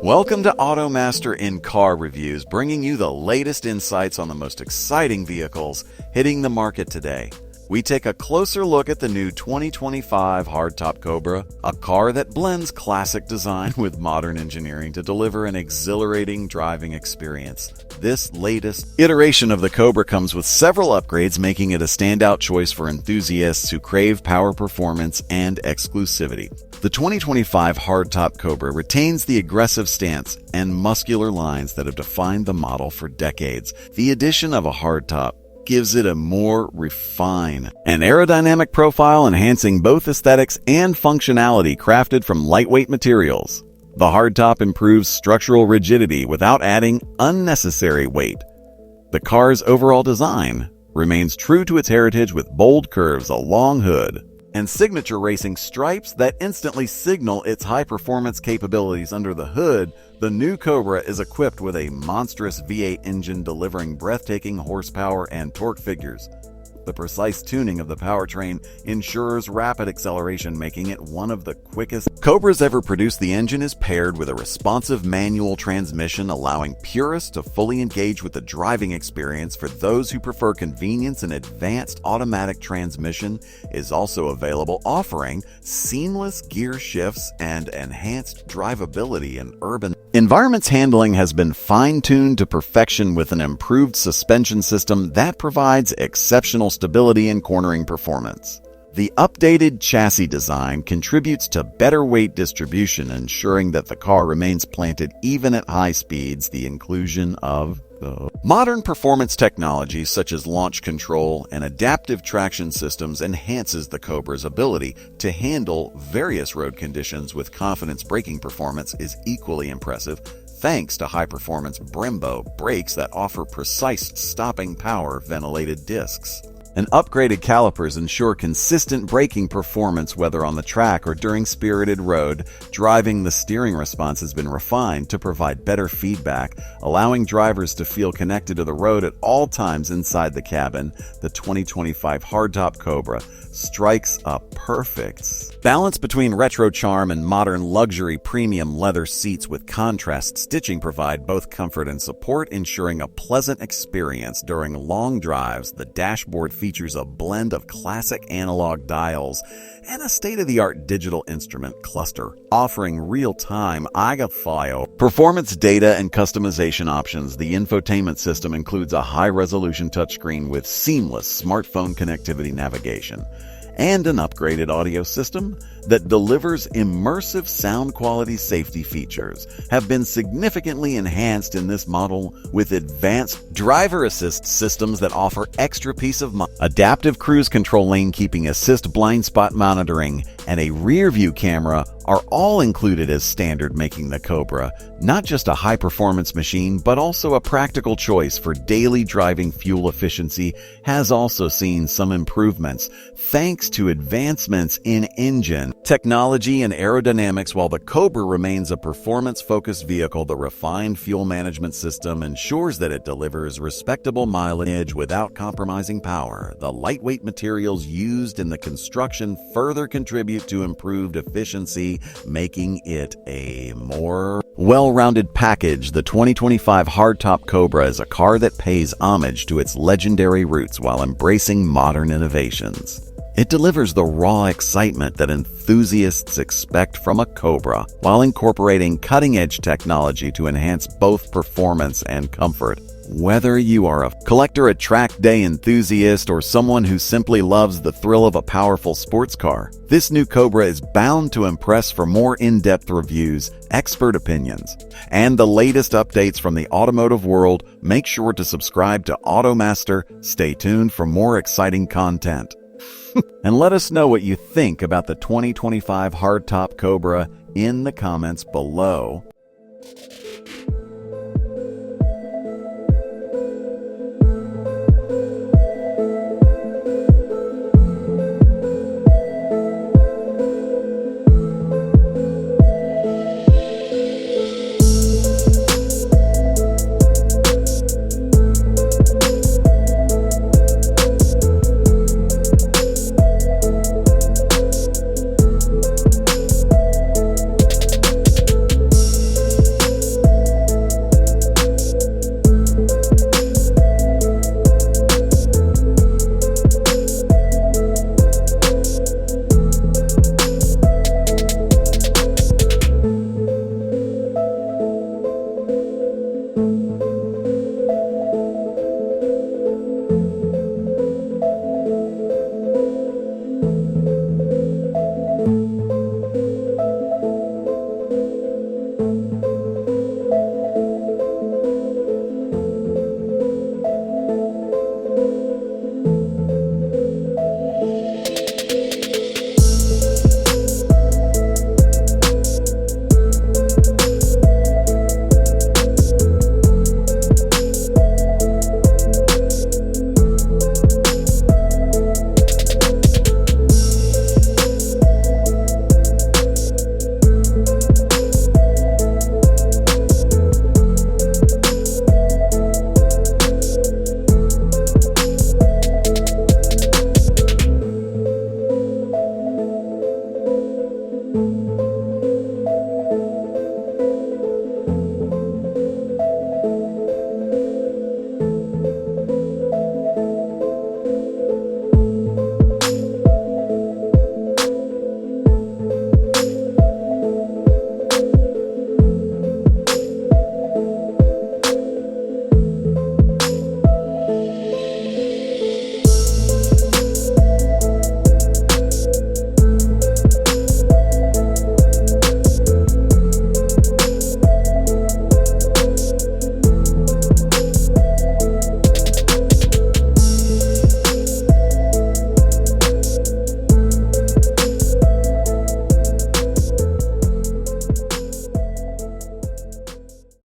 Welcome to AutoMaster in-car reviews, bringing you the latest insights on the most exciting vehicles hitting the market today. We take a closer look at the new 2025 Hardtop Cobra, a car that blends classic design with modern engineering to deliver an exhilarating driving experience. This latest iteration of the Cobra comes with several upgrades, making it a standout choice for enthusiasts who crave power, performance, and exclusivity. The 2025 Hardtop Cobra retains the aggressive stance and muscular lines that have defined the model for decades. The addition of a hardtop gives it a more refined and aerodynamic profile, enhancing both aesthetics and functionality crafted from lightweight materials. The hardtop improves structural rigidity without adding unnecessary weight. The car's overall design remains true to its heritage with bold curves, a long hood, and signature racing stripes that instantly signal its high-performance capabilities. Under the hood, the new Cobra is equipped with a monstrous V8 engine delivering breathtaking horsepower and torque figures. The precise tuning of the powertrain ensures rapid acceleration, making it one of the quickest Cobras ever produced. The engine is paired with a responsive manual transmission, allowing purists to fully engage with the driving experience. For those who prefer convenience, an advanced automatic transmission is also available, offering seamless gear shifts and enhanced drivability in urban environments. Handling has been fine-tuned to perfection with an improved suspension system that provides exceptional stability and cornering performance. The updated chassis design contributes to better weight distribution, ensuring that the car remains planted even at high speeds. The inclusion of modern performance technologies such as launch control and adaptive traction systems enhances the Cobra's ability to handle various road conditions with confidence. Braking performance is equally impressive thanks to high-performance Brembo brakes that offer precise stopping power. Ventilated discs and upgraded calipers ensure consistent braking performance whether on the track or during spirited road driving. The steering response has been refined to provide better feedback, allowing drivers to feel connected to the road at all times inside the cabin. The 2025 Hardtop Cobra strikes a perfect balance between retro charm and modern luxury. Premium leather seats with contrast stitching provide both comfort and support, ensuring a pleasant experience during long drives. The dashboard features a blend of classic analog dials and a state-of-the-art digital instrument cluster, offering real-time iGFIO performance data and customization options. The infotainment system includes a high-resolution touchscreen with seamless smartphone connectivity, navigation, and an upgraded audio system that delivers immersive sound quality. Safety features have been significantly enhanced in this model with advanced driver assist systems that offer extra peace of mind. Adaptive cruise control, lane keeping assist, blind spot monitoring, and a rear view camera are all included as standard, making the Cobra not just a high-performance machine, but also a practical choice for daily driving. Fuel efficiency has also seen some improvements thanks to advancements in engine technology and aerodynamics. While the Cobra remains a performance-focused vehicle, the refined fuel management system ensures that it delivers respectable mileage without compromising power. The lightweight materials used in the construction further contribute to improved efficiency, making it a more well-rounded package. The 2025 Hardtop Cobra is a car that pays homage to its legendary roots while embracing modern innovations. It delivers the raw excitement that enthusiasts expect from a Cobra while incorporating cutting-edge technology to enhance both performance and comfort. Whether you are a collector, a track day enthusiast, or someone who simply loves the thrill of a powerful sports car, this new Cobra is bound to impress. For more in-depth reviews, expert opinions, and the latest updates from the automotive world, make sure to subscribe to AutoMaster. Stay tuned for more exciting content. And let us know what you think about the 2025 Hardtop Cobra in the comments below.